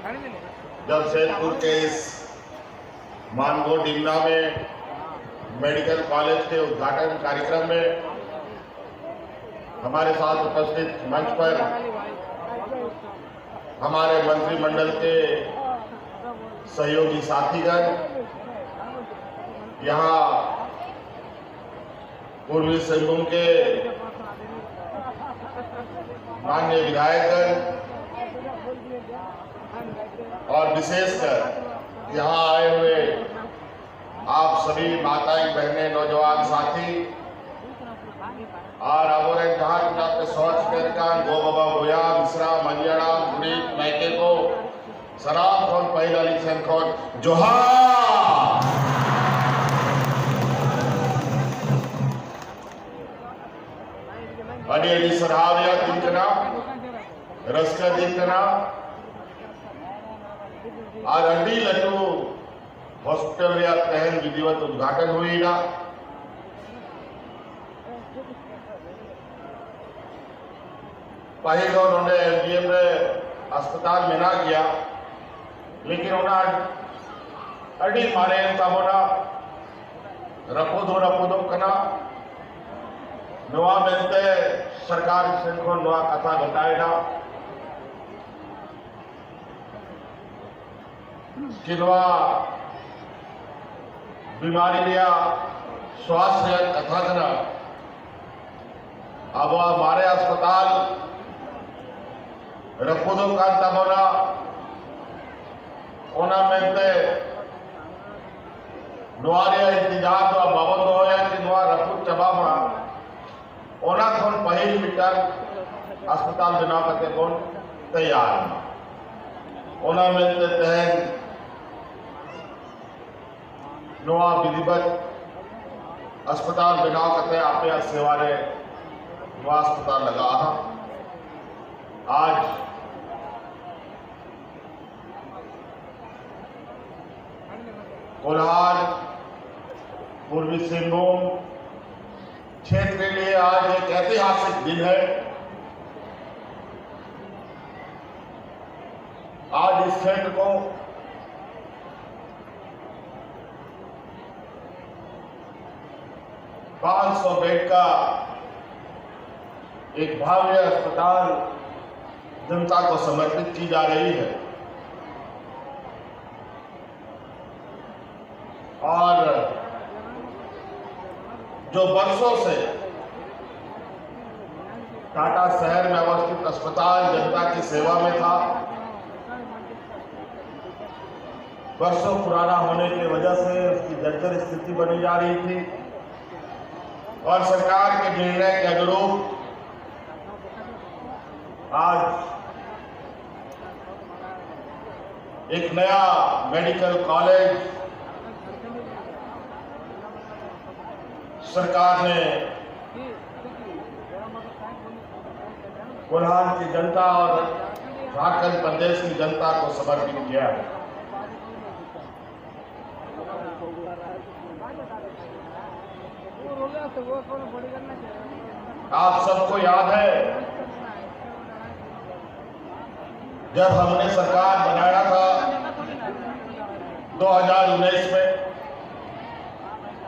जब सैदपुर के इस मानगो डिमना में मेडिकल कॉलेज के उद्घाटन कार्यक्रम में हमारे साथ उपस्थित मंच पर हमारे मंत्रिमंडल के सहयोगी साथीगण, यहाँ पूर्वी सिंहभूम के माननीय विधायकगण और विशेषकर यहाँ आए हुए आप सभी माताएं, बहनें, नौजवान साथी और अबोरें जहाँ के स्वच्छ मेरकान गो बाबा गोया मिश्रा मंजड़ा गुड़ी मैके को सलाम खोन पहल अली सन खोन जोहार। अडी अडी सराविया दिखना रसका दिखना और अंडी लटू हॉस्पिटल या तहन विधिवत उद्घाटन हुई ना पहले उन्होंने एमजीएम में अस्पताल में ना किया, लेकिन उन्हें अड़ी मारे तमोना रपोदो कना नुआ मिलते सरकार से नुआ कथा बताएगा कि नुआ बीमारी या स्वास्थ्य कथा करना अब हमारे अस्पताल रखोदो का तमोना ओना मिलते नुआरिया इंतजार तो बाबत हो या कि नुआ रखुद चबामा ओना कौन पहल मीटर अस्पताल बना करते कौन तैयार ओना मिलते तहन नुआ विधिवत अस्पताल बना करते आपने सेवा रे नुआ अस्पताल लगा आज कोल्हार पूर्वी सिंहभूम क्षेत्र के लिए आज एक ऐतिहासिक दिन है। आज इस क्षेत्र को $500 बेड का एक भव्य अस्पताल जनता को समर्पित की जा रही है और जो वर्षों से टाटा शहर में अवस्थित अस्पताल जनता की सेवा में था, वर्षों पुराना होने की वजह से उसकी जर्जर स्थिति बनी जा रही थी और सरकार के निर्णय के अनुरूप आज एक नया मेडिकल कॉलेज सरकार ने कोल्हार की जनता और झारखंड प्रदेश की जनता को समर्पित किया है। आप सबको याद है जब हमने सरकार बनाया था 2019 में,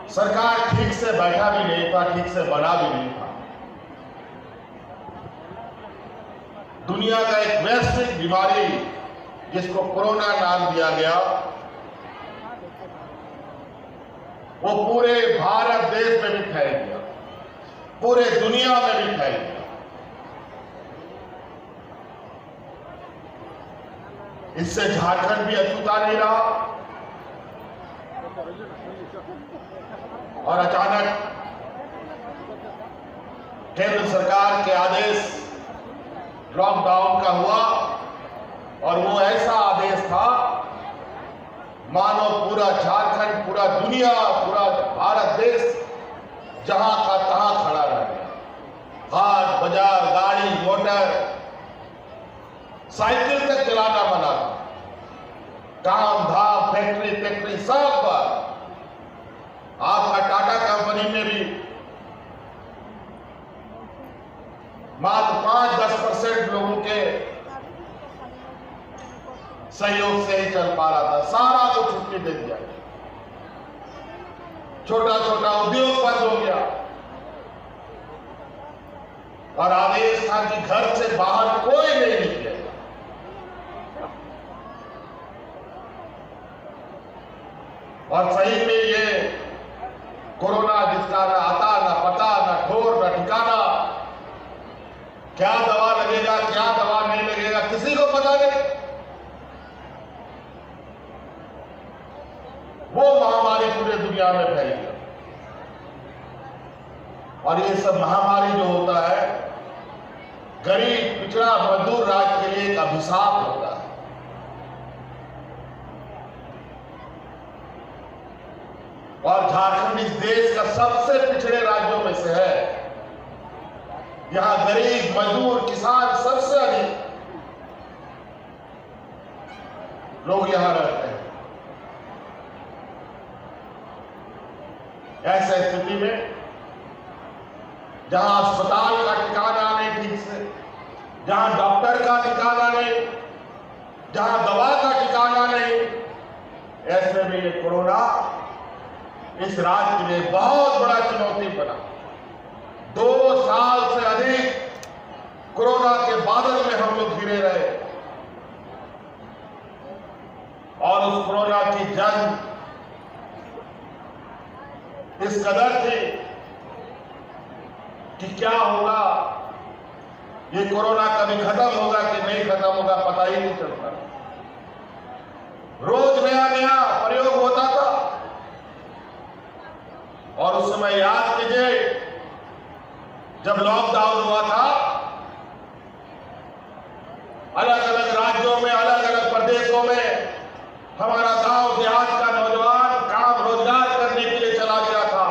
सरकार ठीक से बैठा भी नहीं था, ठीक से बना भी नहीं था। दुनिया का एक वैश्विक बीमारी जिसको कोरोना नाम दिया गया, वो पूरे भारत देश में भी फैल गया, पूरे दुनिया में भी फैल गया। इससे झारखंड भी अछूता नहीं रहा और अचानक केंद्र सरकार के आदेश लॉकडाउन का हुआ और वो ऐसा आदेश था मानो पूरा झारखंड, पूरा दुनिया, पूरा भारत देश जहां का तहां खड़ा रह गया। हाट बाजार, गाड़ी मोटर साइकिल तक चलाना मना, काम धाम फैक्ट्री सब पर। आपका टाटा कंपनी में भी मात्र 5-10% लोगों के सहयोग से ही चल पा रहा था, सारा को छुट्टी दे दिया, छोटा छोटा उद्योग बंद हो गया और आदेश था कि घर से बाहर कोई नहीं निकलेगा। और सही में ये कोरोना जिसका ना आता ना पता ना ठोर ना ठिकाना, क्या दवा लगेगा क्या दवा नहीं लगेगा किसी को पता नहीं, वो महामारी पूरे दुनिया में फैल गई। और ये सब महामारी जो होता है गरीब पिछड़ा मजदूर राज्य के लिए एक अभिशाप होता है। और झारखंड इस देश का सबसे पिछड़े राज्यों में से है। यहां गरीब मजदूर किसान सबसे अधिक लोग यहां रहते हैं। ऐसे स्थिति में जहां अस्पताल का ठिकाना नहीं ठीक से, जहां डॉक्टर का ठिकाना नहीं, जहां दवा का ठिकाना नहीं, ऐसे में ये कोरोना इस राज्य के लिए बहुत बड़ा चुनौती बना। 2 साल से अधिक कोरोना के बादल में हम लोग घिरे रहे और उस कोरोना की जंग इस कदर थी कि क्या होगा, ये कोरोना कभी खत्म होगा कि नहीं खत्म होगा पता ही नहीं चलता। रोज नया नया प्रयोग होता था और उस समय याद कीजिए जब लॉकडाउन हुआ था, अलग अलग राज्यों में अलग अलग प्रदेशों में हमारा गांव देहात का नौजवान काम रोजगार करने के लिए चला गया था।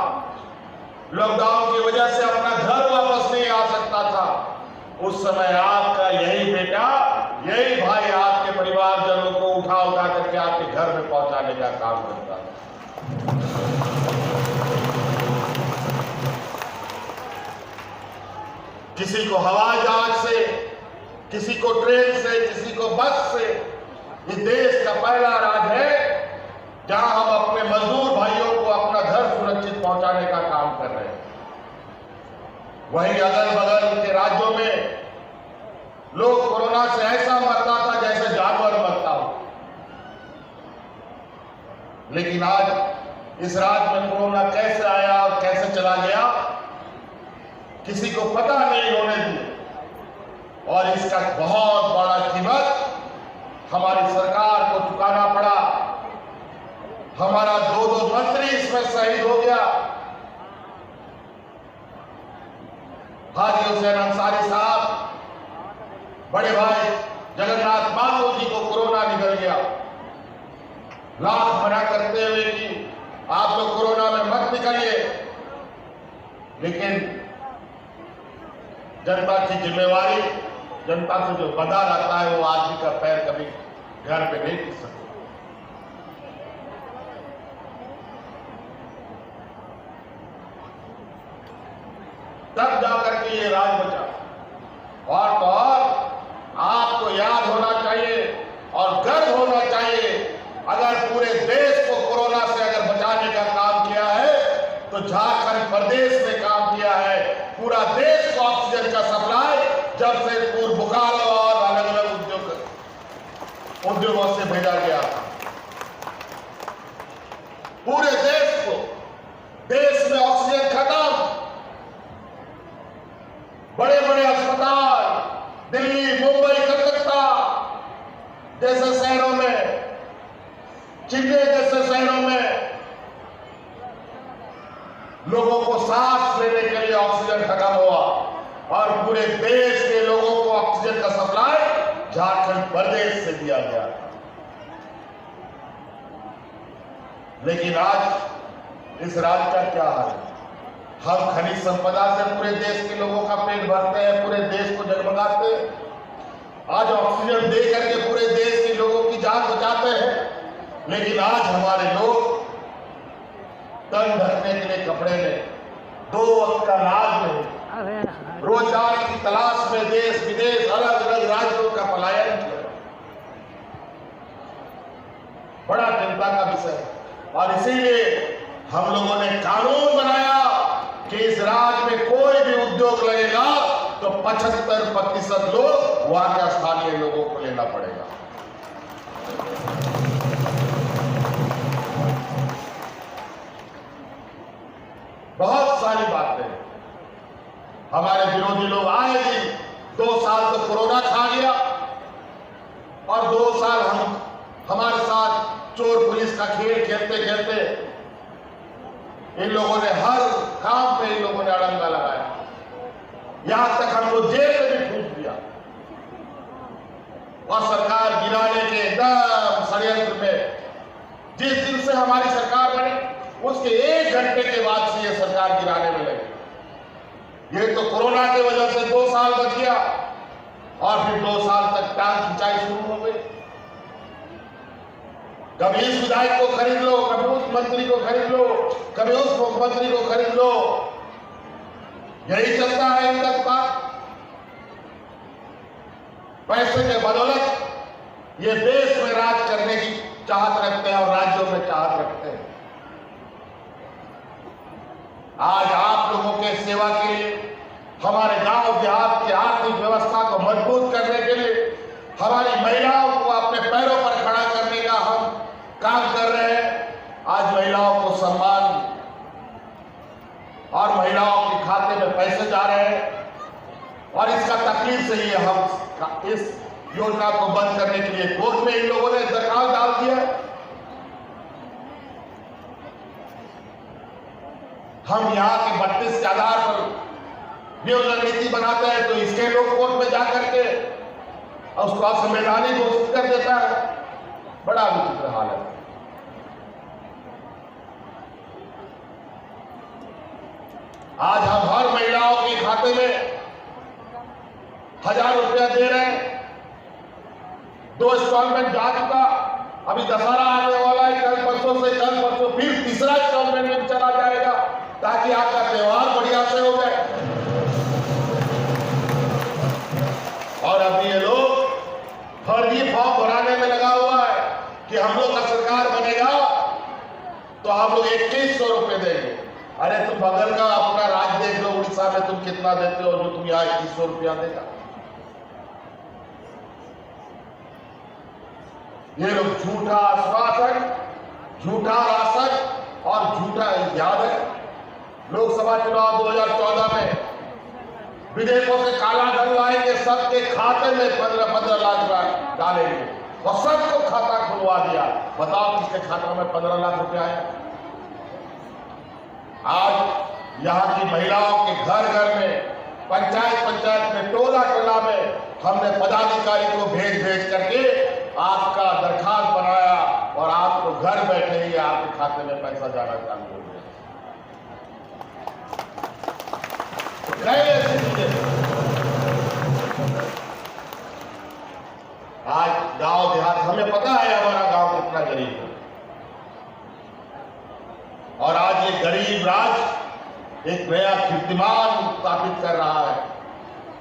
लॉकडाउन की वजह से अपना घर वापस नहीं आ सकता था। उस समय आपका यही बेटा यही भाई आपके परिवारजनों को उठा उठा करके आपके घर में पहुंचाने का काम करता था। किसी को हवाई जहाज से, किसी को ट्रेन से, किसी को बस से। इस देश का पहला राज्य है जहां हम अपने मजदूर भाइयों को अपना घर सुरक्षित पहुंचाने का काम कर रहे हैं। वहीं अगल बगल के राज्यों में लोग कोरोना से ऐसा मरता था जैसे जानवर मरता हो। लेकिन आज इस राज्य में कोरोना कैसे आया और कैसे चला गया किसी को पता नहीं होने दिया और इसका बहुत बड़ा कीमत हमारी सरकार को चुकाना पड़ा। हमारा 2 मंत्री इसमें शहीद हो गया। हाजी हुसैन अंसारी साहब, बड़े भाई जगन्नाथ मांगू जी को कोरोना निकल गया। लाख मना करते हुए कि आप लोग कोरोना में मत निकलिए, लेकिन जनता की जिम्मेवारी, जनता से जो बंधा रहता है वो आदमी का पैर कभी घर पे नहीं टिक सकता। तब जाकर के ये राज बचा। और तो और आपको याद होना चाहिए और गर्व होना चाहिए, अगर पूरे देश को कोरोना से अगर बचाने का काम किया है तो झारखंड प्रदेश ने काम किया है। पूरा देश को ऑक्सीजन का सप्लाई जब से पूर्व बोकारो और अलग अलग उद्योगों से भेजा गया था, पूरे देश को, देश में ऑक्सीजन खत्म, बड़े बड़े अस्पताल दिल्ली, मुंबई, कलकत्ता जैसे शहरों में, चेन्नई जैसे शहरों में लोगों को सांस लेने के लिए ऑक्सीजन खत्म हुआ और पूरे देश के लोगों को ऑक्सीजन का सप्लाई झारखंड प्रदेश से दिया गया। लेकिन आज इस राज्य का क्या हाल है? हम खनिज संपदा से पूरे देश के लोगों का पेट भरते हैं, पूरे देश को जगमगाते हैं। आज ऑक्सीजन दे करके पूरे देश के लोगों की जान बचाते हैं। लेकिन आज हमारे लोग तन ढकने के लिए कपड़े में, 2 वक्त का अनाज में, रोजगार की तलाश में देश विदेश अलग अलग राज्यों का पलायन किया। चिंता का विषय है। और इसीलिए हम लोगों ने कानून बनाया कि इस राज्य में कोई भी उद्योग लगेगा तो 75% लोग वहां के स्थानीय लोगों को लेना पड़ेगा। बहुत सारी बातें हमारे विरोधी लोग आए दिन 2 साल तो कोरोना खा गया और 2 साल हमारे साथ चोर पुलिस का खेल खेलते खेलते इन लोगों ने हर काम पे इन लोगों ने अड़ंगा लगाया, यहां तक हमको जेल में भी ठूस दिया। और सरकार गिराने के एकदम षड्यंत्र में जिस दिन से हमारी सरकार बनी उसके 1 घंटे के बाद से ये सरकार गिराने में लगी। ये तो कोरोना की वजह से 2 साल बच गया और फिर 2 साल तक टांग खिंचाई शुरू हो गई। कभी इस विधायक को खरीद लो, कभी उस मंत्री को खरीद लो, कभी उस मुख्यमंत्री को खरीद लो, यही चलता है इनका बात। पैसे के बदौलत ये देश में राज करने की चाहत रखते हैं और राज्यों में चाहत रखते हैं। आज आप लोगों के सेवा के लिए, हमारे गांव देहात की आर्थिक व्यवस्था को मजबूत करने के लिए, हमारी महिलाओं को अपने पैरों पर खड़ा करने का हम काम कर रहे हैं। आज महिलाओं को सम्मान और महिलाओं के खाते में पैसे जा रहे हैं और इसका तकलीफ से ही हम इस योजना को बंद करने के लिए कोर्ट में इन लोगों ने दरखास्त डाल दिया। हम यहाँ के 32 के आधार पर नियोजन नीति बनाते हैं तो इसके लोग कोर्ट में जाकर के उसको असंवैधानिक घोषित कर देता है। बड़ा विचित्र हालत है। आज हम हर महिलाओं के खाते में 1000 रुपया दे रहे हैं। 2 इंस्टॉलमेंट जा चुका, अभी दशहरा आने वाला है, कल परसों फिर तीसरा इंस्टॉलमेंट में चला जाएगा ताकि आपका त्योहार बढ़िया से हो जाए। और अभी ये लोग फर्जी फॉर्म भराने में लगा हुआ है कि हम लोग का सरकार बनेगा तो हम लोग 2100 रुपए देंगे। अरे तुम बगल का अपना राज्य देख लो, उड़ीसा में तुम कितना देते हो जो तुम यहाँ 2100 रुपया देगा। ये लोग झूठा आश्वासन, झूठा राशन और झूठा याद है। लोकसभा चुनाव 2014 में विदेशों से काला धन लाएंगे, सबके खाते में 15 लाख डालेंगे और सबको खाता खुलवा दिया। बताओ किसके खाता में 15 लाख रुपया है? आज यहाँ की महिलाओं के घर घर में, पंचायत में, टोला में हमने पदाधिकारी को भेज करके आपका दरखास्त बनाया और आपको घर बैठे ही आपके खाते में पैसा जाना चालू हो गया। ऐसी चीजें आज गांव देहात, हमें पता है हमारा गांव कितना गरीब है और आज ये गरीब राज एक नया कीर्तिमान स्थापित कर रहा है।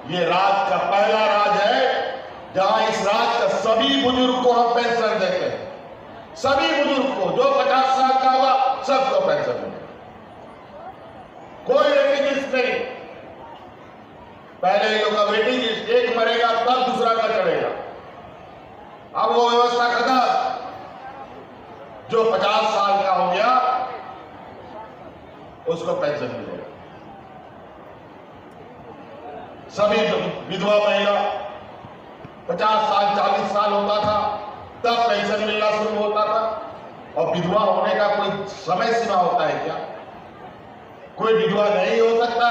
ये राज्य का पहला राज्य है जहां इस राज्य का सभी बुजुर्ग को हम पेंशन देते हैं। सभी बुजुर्ग को जो 50 साल का हुआ सबको पेंशन देते, कोई वेटिंग लिस्ट नहीं। पहले लोग का वेटिंग लिस्ट, एक मरेगा तब दूसरा का चढ़ेगा, अब वो व्यवस्था खत्म। जो 50 साल का हो गया उसको पेंशन मिलेगा। सभी विधवा महिला 50 साल 40 साल होता था तब पेंशन मिलना शुरू होता था। और विधवा होने का कोई समय सीमा होता है क्या? कोई विधवा नहीं हो सकता,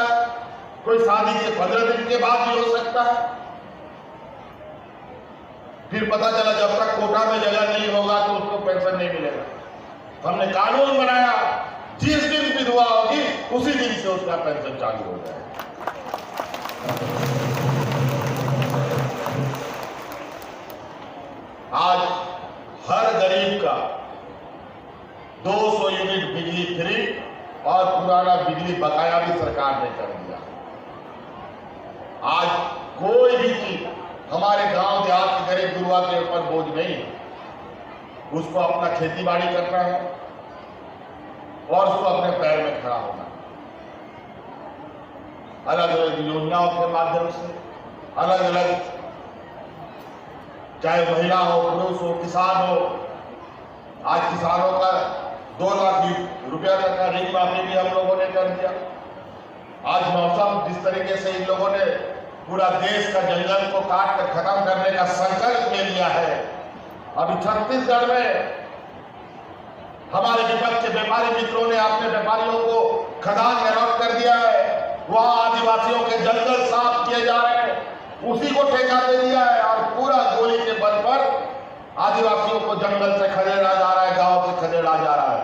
कोई शादी के 15 दिन के बाद भी हो सकता है। फिर पता चला जब तक कोटा में जगह नहीं होगा तो उसको पेंशन नहीं मिलेगा। हमने कानून बनाया, जिस दिन विधवा होगी उसी दिन से उसका पेंशन चालू हो जाएगा। आज हर गरीब का 200 यूनिट बिजली फ्री और पुराना बिजली बकाया भी सरकार ने कर दिया। आज कोई भी चीज हमारे गांव देहात के गरीब गुरुआ के ऊपर बोझ नहीं है। उसको अपना खेती बाड़ी करना है और उसको अपने पैर में खड़ा होना है। अलग अलग योजनाओं के माध्यम से अलग अलग, चाहे महिला हो, पुरुष हो, किसान हो, आज किसानों का 2 लाख रुपया तक का ऋण माफी भी हम लोगों ने कर दिया। आज मौसम जिस तरीके से इन लोगों ने पूरा देश का जंगल को काट कर खत्म करने का संकल्प ले लिया है, अभी छत्तीसगढ़ में हमारे विपक्ष के व्यापारी मित्रों ने अपने व्यापारियों को खदान अलॉट कर दिया है। वहां आदिवासियों के जंगल साफ किए जा रहे हैं, उसी को ठेका दे दिया है और पूरा गोली के बल पर आदिवासियों को जंगल से खदेड़ा जा रहा है, गांव से खदेड़ा जा रहा है।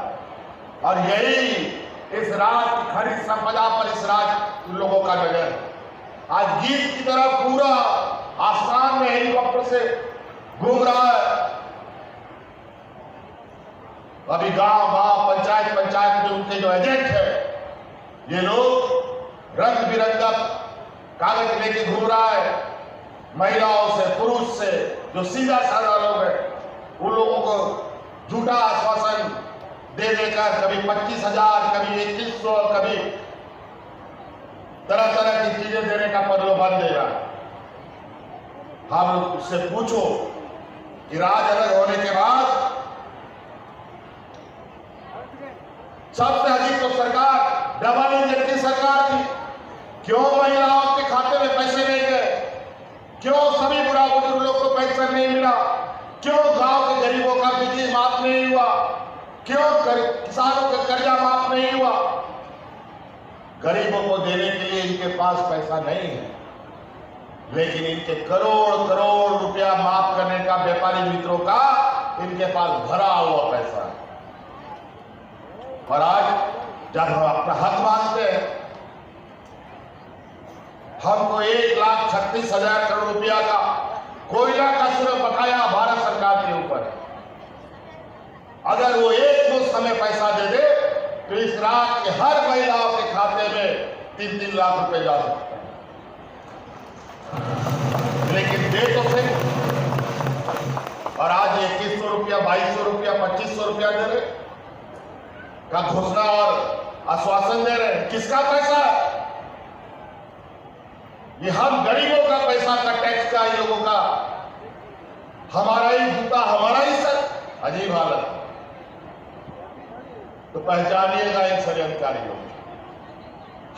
और यही इस राज्य की खनिज संपदा पर इस राज्य लोगों का नजर है। आज गीत की तरह पूरा आसमान में हेलीकॉप्टर से घूम रहा है। अभी गांव गांव, पंचायत पंचायत में उनके जो एजेंट है, ये लोग रंग बिरंगा कागज लेके घूम रहा है। महिलाओं से, पुरुष से, जो सीधा साधा लोग हैं, उन लोगों को झूठा आश्वासन दे देकर कभी 25,000, कभी 2100, कभी तरह तरह की चीजें देने का प्रलोभन दे रहा है। हम उससे पूछो कि राज अलग होने के बाद सबसे अधिक तो सरकार डबल इंजन की सरकार थी। क्यों महिलाओं के खाते में पैसे नहीं गए? क्यों सभी बुढ़ा बुजुर्ग लोग को पेंशन नहीं मिला? क्यों गांव के गरीबों का बिजली माफ नहीं हुआ? क्यों किसानों का कर्जा माफ नहीं हुआ? गरीबों को देने के लिए इनके पास पैसा नहीं है, लेकिन इनके करोड़ करोड़ रुपया माफ करने का व्यापारी मित्रों का इनके पास भरा हुआ पैसा है। और आज जब हम अपना हक मांगते हैं, हमको 1,36,000 करोड़ रुपया का कोयला का सिर्फ बकाया भारत सरकार के ऊपर है। अगर वो एक मुश्त हमें पैसा दे दे तो इस राज्य के हर महिलाओं के खाते में 3-3 लाख रुपए जा सकते हैं। लेकिन दे तो सही। और आज 2100 रुपया, 2200 रुपया, 2500 रुपया दे रहे का घोषणा और आश्वासन दे रहे हैं। किसका पैसा है? ये हम गरीबों का पैसा का, टैक्स का, इन लोगों का। हमारा ही जूता, हमारा ही सर। अजीब हालत। तो पहचानिएगा इन षड्यंत्रकारी लोग।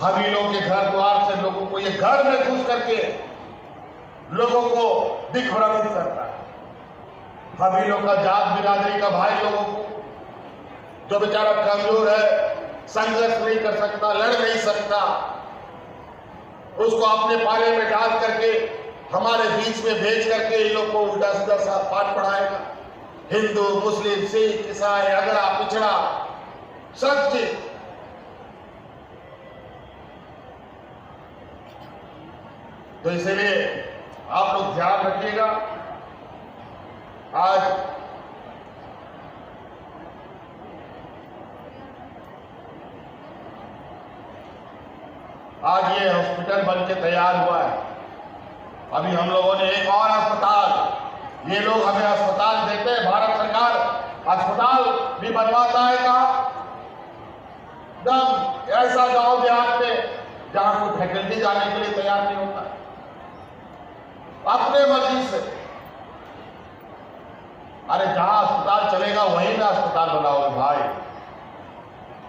हम ही लोगों के घर द्वार से लोगों को, ये घर में घुस करके लोगों को दिग्भ्रमित करता है। हम ही लोग का जात बिरादरी का भाई लोगों को, जो बेचारा कमजोर है, संघर्ष नहीं कर सकता, लड़ नहीं सकता, उसको अपने पाले में डाल करके हमारे बीच में भेज करके इन लोग को उल्टा सीधा सा पाठ पढ़ाएगा। हिंदू, मुस्लिम, सिख, ईसाई, अगड़ा, पिछड़ा, सब चीज। तो इसलिए आप लोग ध्यान रखिएगा। आज ये हॉस्पिटल बन के तैयार हुआ है। अभी हम लोगों ने एक और अस्पताल, ये लोग हमें अस्पताल देते हैं, भारत सरकार अस्पताल भी बनवाता है। कहाँ? एकदम ऐसा गांव देहात में जहां कोई फैकल्टी जाने के लिए तैयार नहीं होता, अपने मर्जी से। अरे जहां अस्पताल चलेगा वहीं में अस्पताल बनाओ भाई।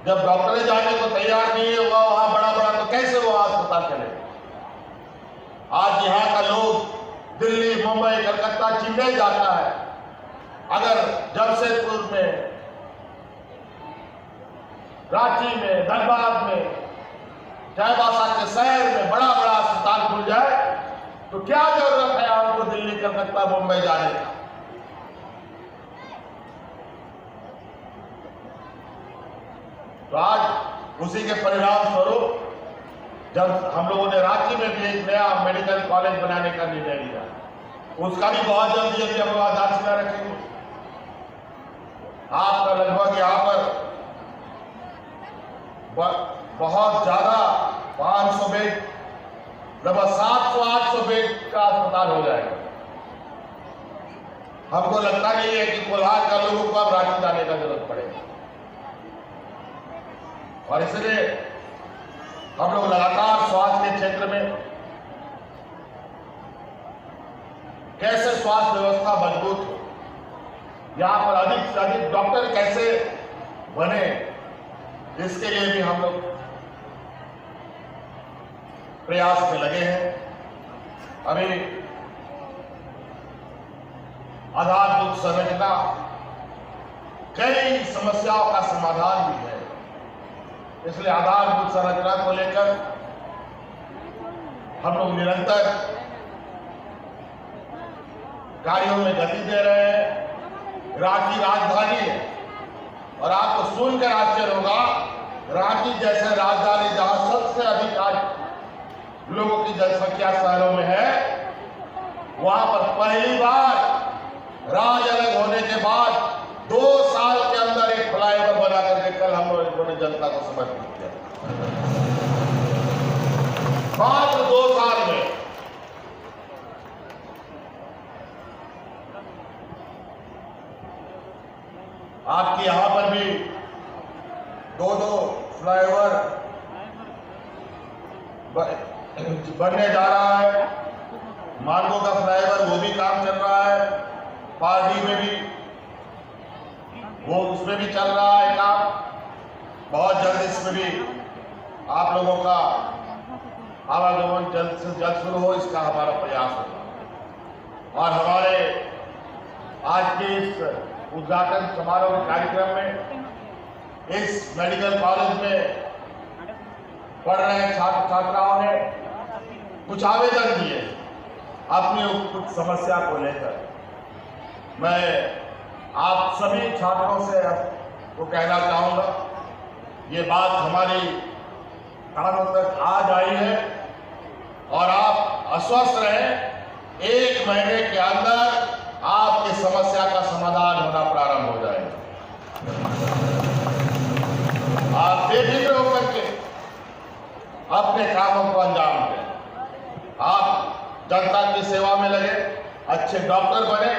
जब डॉक्टर जाने को तैयार नहीं होगा वहां बड़ा बड़ा, तो कैसे वो अस्पताल चलेगा? आज यहाँ का लोग दिल्ली, मुंबई, कलकत्ता, चेन्नई जाता है। अगर जमशेदपुर में, रांची में, धनबाद में, चाईबासा के शहर में बड़ा बड़ा अस्पताल खुल जाए तो क्या जरूरत है आपको दिल्ली, कलकत्ता, मुंबई जाने का? तो आज उसी के परिणाम स्वरूप जब हम लोगों ने रांची में भी एक नया मेडिकल कॉलेज बनाने का निर्णय लिया, उसका भी बहुत जल्दी अभी हम लोग आधारशिला रखेंगे। आपका लगभग यहाँ पर बहुत ज्यादा 500 बेड, लगभग 700-800 बेड का अस्पताल हो जाएगा। हमको लगता नहीं है कि कोल्हार का लोगों को अब रांची जाने का जरूरत पड़ेगा। और इसलिए हम लोग लगातार स्वास्थ्य के क्षेत्र में कैसे स्वास्थ्य व्यवस्था मजबूत हो, यहां पर अधिक से अधिक डॉक्टर कैसे बने, इसके लिए भी हम लोग प्रयास में लगे हैं। अभी आधारभूत संरचना, कई समस्याओं का समाधान भी है, इसलिए आधारभूत संरचना को लेकर हम लोग निरंतर कार्यों में गति दे रहे हैं। रांची राजधानी है और आपको सुनकर आश्चर्य होगा, रांची जैसे राजधानी जहां सबसे अधिक आज लोगों की जनसंख्या शहरों में है, वहां पर पहली बार राज अलग होने के बाद 2 साल के अंदर एक फ्लाईओवर बना करके कल हम लोगों ने जनता को समर्पित किया। मात्र 2 साल में आपकी यहां पर भी 2 फ्लाईओवर बनने जा रहा है। मानगो का फ्लाईओवर वो भी काम चल रहा है, पार्टी में भी वो उसमें भी चल रहा है काम। बहुत जल्द इसमें भी आप लोगों का आवागमन जल्द से जल्द शुरू हो, इसका हमारा प्रयास होगा। और हमारे आज के इस उद्घाटन समारोह के कार्यक्रम में इस मेडिकल कॉलेज में पढ़ रहे छात्र छात्राओं ने कुछ आवेदन दिए अपनी कुछ समस्या को लेकर। मैं आप सभी छात्रों से वो कहना चाहूंगा, ये बात हमारी कानों तक आज आई है और आप आश्वस्त रहें, 1 महीने के अंदर आपकी समस्या का समाधान होना प्रारंभ हो जाएगा। आप बेफिक्र होकर के अपने कामों को अंजाम दें। आप जनता की सेवा में लगे, अच्छे डॉक्टर बने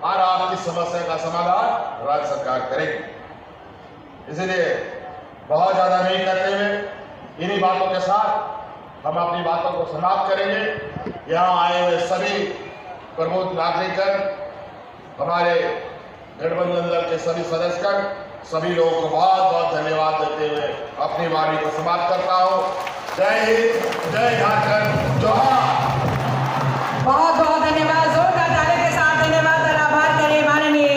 और आपकी समस्या का समाधान राज्य सरकार करेगी। इसलिए बहुत ज्यादा नहीं करते हुए इन्हीं बातों के साथ हम अपनी बातों को समाप्त करेंगे। यहाँ आए हुए सभी प्रमुख नागरिकगण, हमारे गठबंधन दल के सभी सदस्यगण, सभी लोगों को बहुत बहुत धन्यवाद देते हुए अपनी वाणी को समाप्त करता हूँ। जय हिंद, जय झारखंड, जोहार। बहुत बहुत धन्यवाद। जोरदार ताली के साथ धन्यवाद और आभार करें माननीय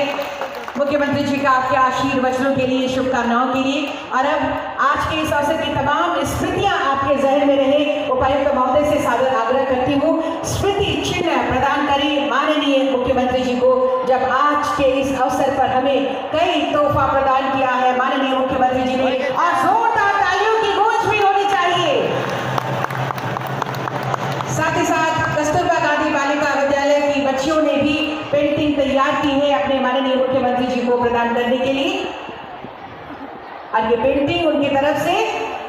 मुख्यमंत्री जी का आपके आशीर्वचनों के लिए, शुभकामनाओं के लिए। और अब आज के इस अवसर की तमाम स्मृतियां आपके जहन में रहे, उपायुक्त महोदय से सादर आग्रह करती हूँ, स्मृति चिन्ह प्रदान करें माननीय मुख्यमंत्री जी को। जब आज के इस अवसर पर हमें कई तोहफा प्रदान किया है माननीय मुख्यमंत्री जी ने, और जोरदार तालियों की गूंज भी होनी चाहिए। साथ ही साथ कस्तूरबा गांधी बालिका विद्यालय की बच्चियों ने भी पेंटिंग तैयार की है अपने माननीय मुख्यमंत्री जी को प्रदान करने के लिए, और ये पेंटिंग उनकी तरफ से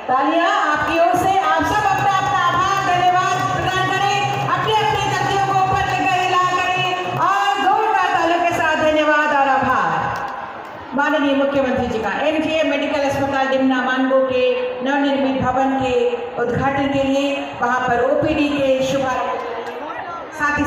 तालियां आपकी ओर से। आप सब अपना अपना आभार धन्यवाद प्रदान करें, अपने अपने तकियों को ऊपर लेकर हिला करें और जोरदार तालियों के साथ धन्यवाद और आभार माननीय मुख्यमंत्री जी का। एमजीएम मेडिकल अस्पताल डिमना मानगो के नवनिर्मित भवन के उद्घाटन के लिए वहां पर ओपीडी के शुभारंभ, साथ ही